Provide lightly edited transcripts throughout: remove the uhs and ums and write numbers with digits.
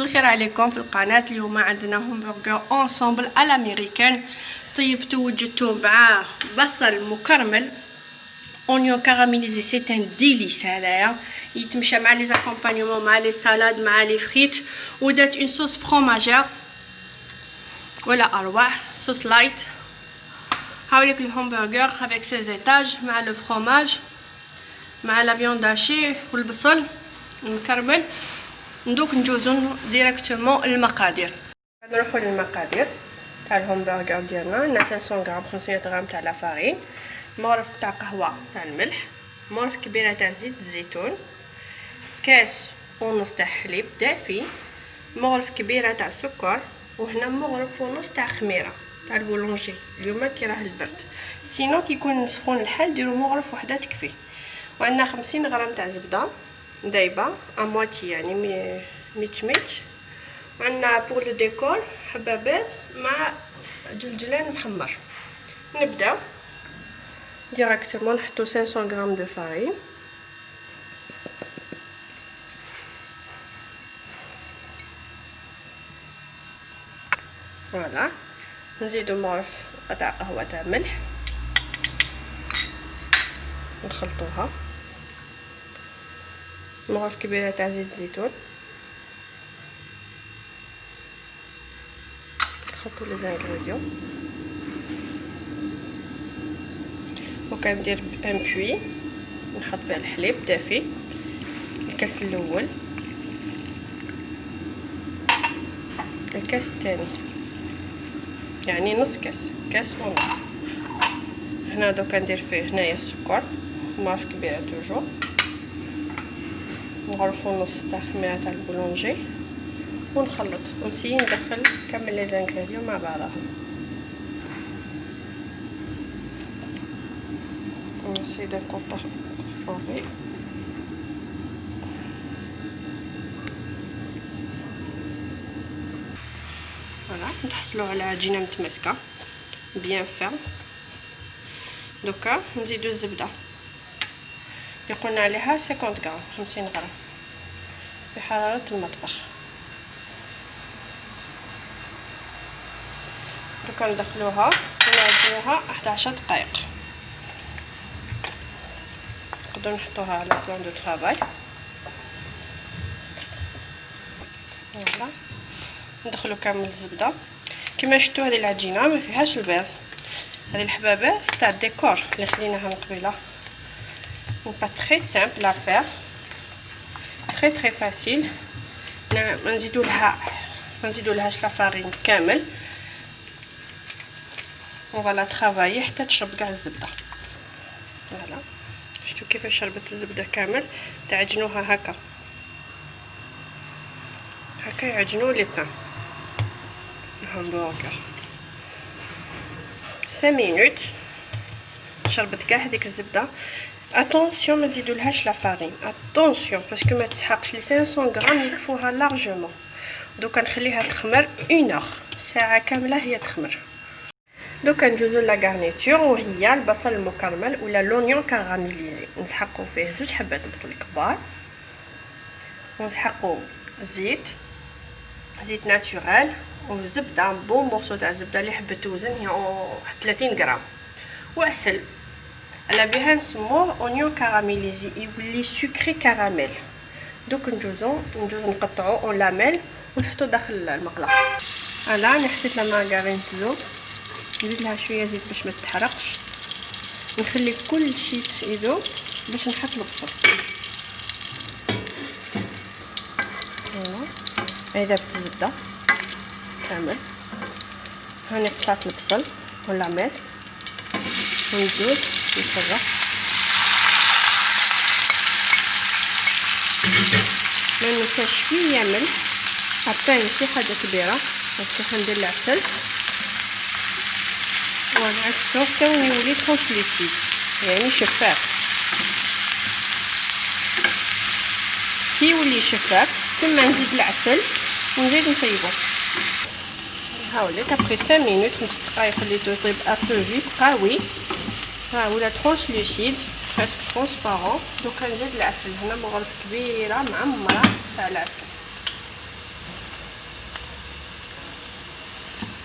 مساء الخير عليكم في القناه. اليوم عندنا همبرغر اونسومبل الامريكان. طيبتو وجدتو مع بصل مكرمل اونيون كاراميليزي. سي ان ديليس هذايا يتمشى مع لي زاكومبانيمون، مع لي سالاد، مع لي فريت. ودات اون صوص فروماجير ولا اروع صوص لايت. هاوليك الهمبرغر افيك سي زيتاج مع لو فروماج مع لا فيوند هاشي والبصل المكرمل. ندوك نجوزو ديريكتومون المقادير. نروحو للمقادير تاع الهمبرغر ديالنا. عندنا 500 غرام 500 غرام تاع لا فارين، مغرف تاع قهوه تاع الملح، مغرف كبيره تاع زيت الزيتون، كاس ونص تاع حليب دافي، مغرف كبيره تاع سكر، وهنا مغرف ونص تاع خميره تاع البولونجي. اليوم كي راه البرد، سينو كي يكون سخون الحال ديروا مغرف وحده تكفي. وعندنا 50 غرام تاع زبده دايبه امواتي يعني ميت. وعندنا بور لو ديكور حبابات مع جلجلان محمر. نبداو ديريكتومون نحطو 500 غرام دو فارين، فوالا. نزيدو مغرف قطع قهوه تاع ملح، نخلطوها، مغرف كبيره تاع زيت الزيتون، نحطو لي زانغريديون. وكندير ان بوي نحط فيه الحليب دافي، الكاس الاول، الكاس الثاني، يعني نص كاس ونص. هنا دوكا ندير فيه هنايا السكر، مغرف كبيره توجور، مغرف ونص تاع خميره تاع البولونجي، ونخلط ونسيي ندخل كامل لي زانغريديون مع بعضهم. ونسيي نكوبوري فوالا. نحصلو على عجينه متماسكه بيان فيرم. دوكا نزيدو الزبده اللي قلنا عليها 50 غرام 50 غرام بحراره المطبخ. دوكا ندخلوها ونعجنوها 11 دقائق. نقدروا نحطوها على بلان دو طرافاي. فوالا. ندخلو كامل الزبده. كما شفتوا هذه العجينه ما فيهاش البيض، هذه الحبابات تاع الديكور اللي خليناها من قبيله. با تري سامبل ا فير، تري فاسيل. ما نزيدو لهاش لا فارين كامل. فوالا طرافاي حتى تشرب كاع الزبده. فوالا شفتوا كيفاش شربت الزبده كامل. تعجنوها هكا يعجنوا لي بان الهمبرغر 5 مينوت. شربت كاع هذيك الزبده. اتونسيون ما تزيدولهاش لا فارين، اتونسيون باسكو ما تسحقش. لي 500 غرام يكفوها لارجومون. دوكا نخليها تخمر 1 اور، ساعه كامله هي تخمر. دوكا نجوزو لا غارنيتور، وهي البصل المكرمل ولا لونيون كاراميليزي. نسحقو فيه 2 حبات بصل كبار، ونسحقو زيت ناتورال، وزبده بون مورسو تاع الزبده اللي حبت توزن هي 30 غرام، وعسل. على بها نسموه اونيون كاراميليزي، يولي سكري كراميل. دوك نجوز نقطعو اون لاميل ونحطو داخل المقله. انا حطيت لا مارغرين تزوب، نزيد لها شويه زيت باش ما تحرقش، نخلي كل شيء يذوب باش نحط البصل. هذا بالزبده كامل. هاني قطعت البصل واللاميل ونزيد نشرح. ما ننساش شويه ملح، حتى ماشي حاجه كبيره باسكو حندير العسل. ونعكسو حتى يولي ترانسلوسيد يعني شفاف. كي يولي شفاف ثم نزيد العسل ونزيد نطيبو. هاوليك ابري 5 مينوت، 5 دقائق خليته يطيب افو فيف قوي. ها ولا ترانسلوسيد بريسك ترونسبارون. دوكا نزيد العسل. هنا مغرف كبيره معمره تاع العسل.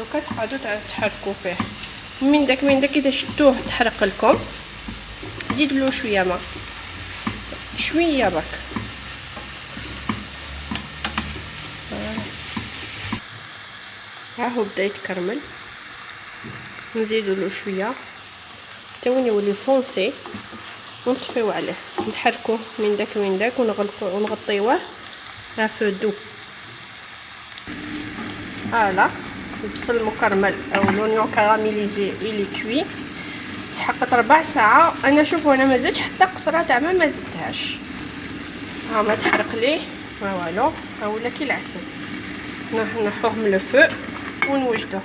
دوكا تقعدوا تحركوا فيه من داك اذا شدوه تحرق لكم، زيدوا له شويه ماء، شويه برك. ها هو بدا يتكرمل، نزيدوا له شويه حتى وين يولي فونسي ونطفيو عليه، نحركوه من داك ونغطيوه فو دو. فوالا البصل المكرمل او لونيون كراميليزي الي كوي، تحقت 4 ساعه. انا شوفوا انا ما زدتش حتى قطره تاع ما زدتهاش، ها ما تحرق ليه ما والو، ها ولا كي العسل. نحوه من الفو ونوجدوه.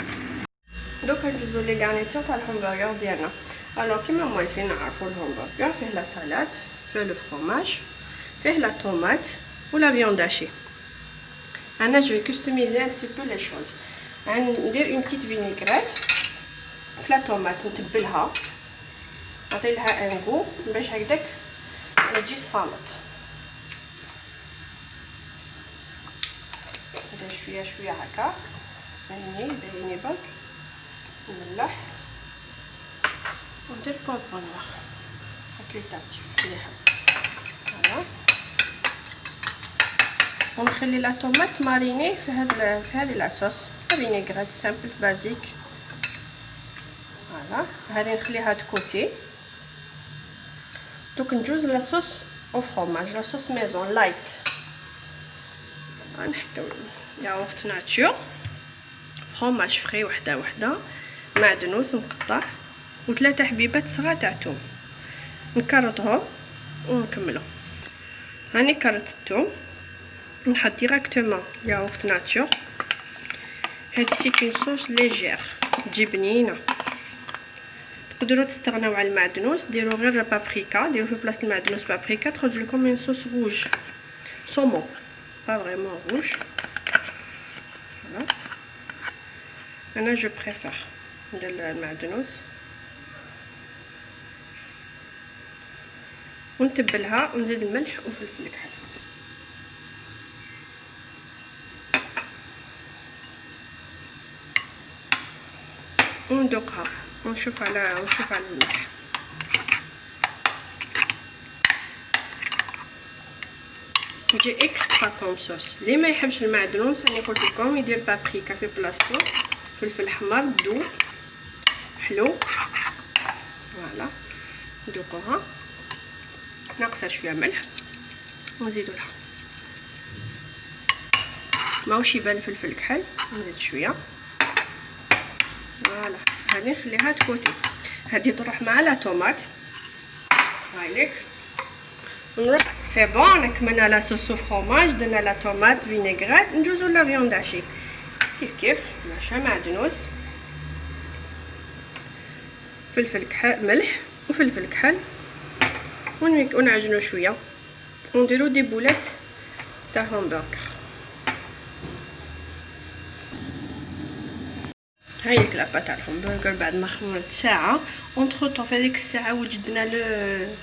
دوكا ندوزو لي غارنيتور تاع الهامبرغر ديالنا. الوغ كيما موالفين نعرفوا الهامبرغر فيه لا سالاد، فيه لو فرomage، فيه لا طوماط و لا فيوند هاشي. انا جو كوستوميزي ان بتي بو لي شوز، ندير اون بتيت فينيغريت في لا طوماط نتبلها، نعطي لها ان غو باش هكداك تجي صامت. ندير شويه هكا دهيني برك، نملح وندير بوفر نوار فاكولتاتيف مليحه. فوالا ونخلي لا طوماط ماريني في هذه لاصوص فينيغريت سامبل بازيك. فوالا هذه نخليها دكوتي. دوك ندوز لاصوص او فروماج، لاصوص ميزون لايت. نحطو ياغورت ناتور، فروماج فري وحده معدنوس مقطع و3 حبيبات صغار تاع الثوم. نكرطهم ونكملو. هاني كرطت الثوم، نحط ديراكتومون ياغورت ناتور. هادي سيت اون صوص ليجير تجي بنينه. تقدروا تستغناو على المعدنوس، ديروا غير بابريكا، ديروا في بلاصه المعدنوس بابريكا تخرج لكم اون صوص روج صومون با فريمون روج. فوالا انا جو بريفير ندير المعدنوس ونتبلها ونزيد الملح وفلفل كحل. وندوقها ونشوف على الملح. تجي اكسترا كوم صوص. اللي ما يحبش المعدنوس راني قلت لكم يدير بابريكا في بلاصتو، فلفل احمر ذوب حلو. فوالا ندوقوها، ناقصه شويه ملح ونزيدو لها، ماهوش يبان فلفل كحل نزيد شويه. فوالا هذه نخليها تكوتي، هذه تروح مع لا طوماط. هايليك نروح سي بون. كملنا لا صوص فروماج، درنا لا طوماط فينيغريت، ندوزو لا فيوند هاشي كيف ماشا معدنوس، فلفل كحل ملح وفلفل كحل ونعجنو شويه ونديرو دي بولات تاع همبرغر. هايليك لابا تاع الهمبرغر بعد ما خمرت ساعه. اونتر طون في هذيك الساعه وجدنا لو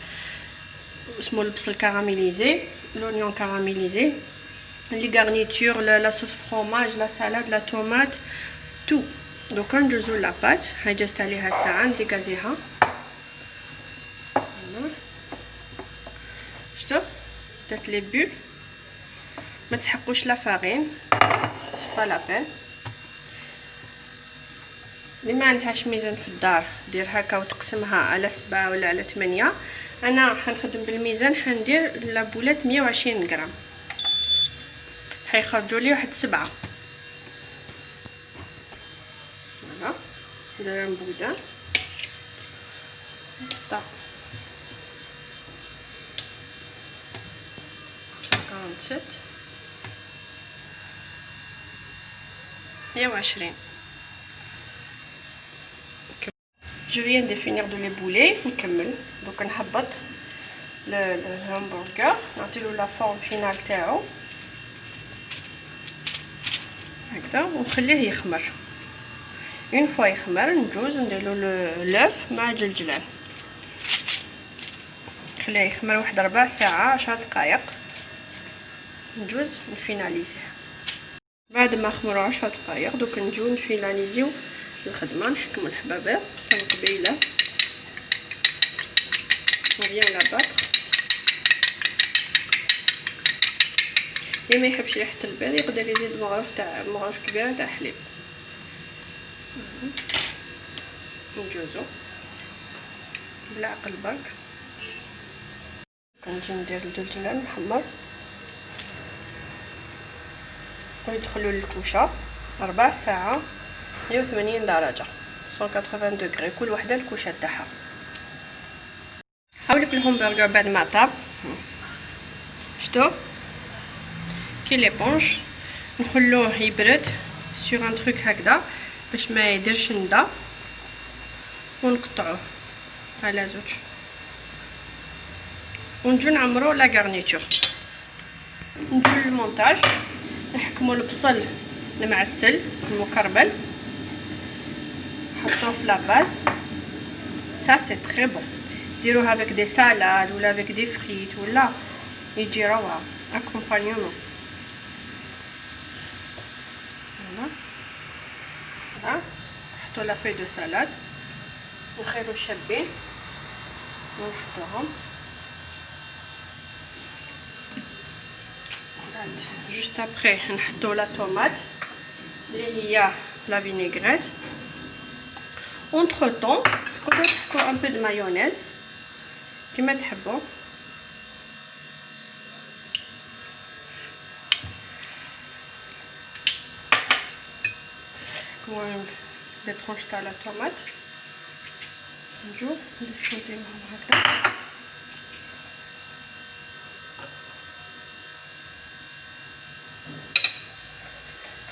اسمو البصل كراميليزي، لونيون كراميليزي، لي غارنيتور، لا صوص فرomاج، لا سالاد، لا طوماط تو. دوكا ندوزو لاباط، هاي جازت عليها ساعه نديكازيها. شتو درت لي بول، ما تحقوش لا فارين سي با لا بين. اللي ما عندهاش ميزان في الدار دير هكا وتقسمها على 7 ولا على 8. انا حنخدم بالميزان، حندير لابولات 120 غرام، حيخرجوا لي واحد 7. فوالا ندير بودان نقطع 57 120. جو فيان دي فينير دو لي بولي. نكمل دوك نحبط الهامبرغر، نعطيلو لا فورم فينال تاعو هكذا ونخليه يخمر. اون فوا يخمر ندوز نديرلو لوف مع الجلجلان، نخليه يخمر واحد 4 ساعة 10 دقائق، ندوز نفيناليزيه. بعد ما خمروا 10 دقائق دوك نجيو نفيناليزيو الخدمه. نحكموا الحبابيط قبيله بيان لاباط. اللي ما يحبش ريحه البيض يقدر يزيد مغرف كبيره تاع حليب. نجوزو بالعقل برك. كنجي ندير الدجاج المحمر ويدخلوا للكوشه 4 ساعات 180 درجه 180 دوغري كل وحده الكوشه تاعها. هاوليك الهمبرغر بعد ما طاب شتو كي ليبونج نخلوه يبرد سور ان تروك هكذا باش ما يديرش ندى ونقطعوه على زوج ونجو نعمرو لا غارنيتور. نجو للمونتاج نحكمو البصل المعسل المكرمل نحطوه في لاباز. سا سي تري بون ديروها افيك دي سالاد ولا افيك دي فريت ولا يجي روعه اكومبانيمون. فوالا نحطو لا في دو سالاد نخيرو شابين ونحطوهم جوست ابري نحطو لا طوماط اللي هي لا فينيغريت. اونتر طون تقدروا تحطو ان بو دو مايونيز كيما تحبوا. المهم لي طرونش تاع لا طوماط نجو نديسبوزيوهم هكذا.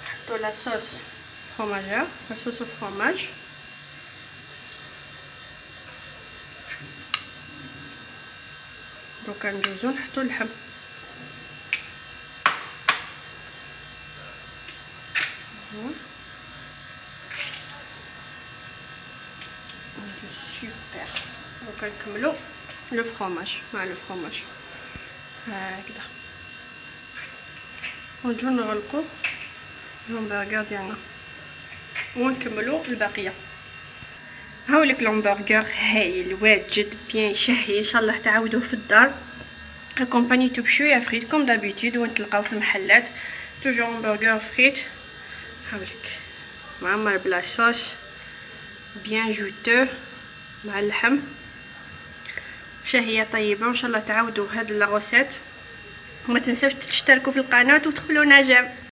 نحطو لا صوص فروماجير لا صوص فروماج دوكا نجوزو نحطو اللحم. سوبر. دوكا نكملو لو فرomاج مع لو فرomاج هكذا ونجو نغلقو الهمبرغر ديالنا ونكملو الباقيه. هاوليك الهمبرغر هايل واجد بيان شهي. ان شاء الله تعاودوه في الدار اكومبانيتو بشويه فريت كوم دابيتود وين تلقاو في المحلات توجور همبرغر فريت. هاوليك معمر بلا صوص بيان جوتو مع اللحم شهيه طيبه. وان شاء الله تعاودوا هاد لاغوسيت وما تنساوش تشتركوا في القناه وتدخلوا نجم.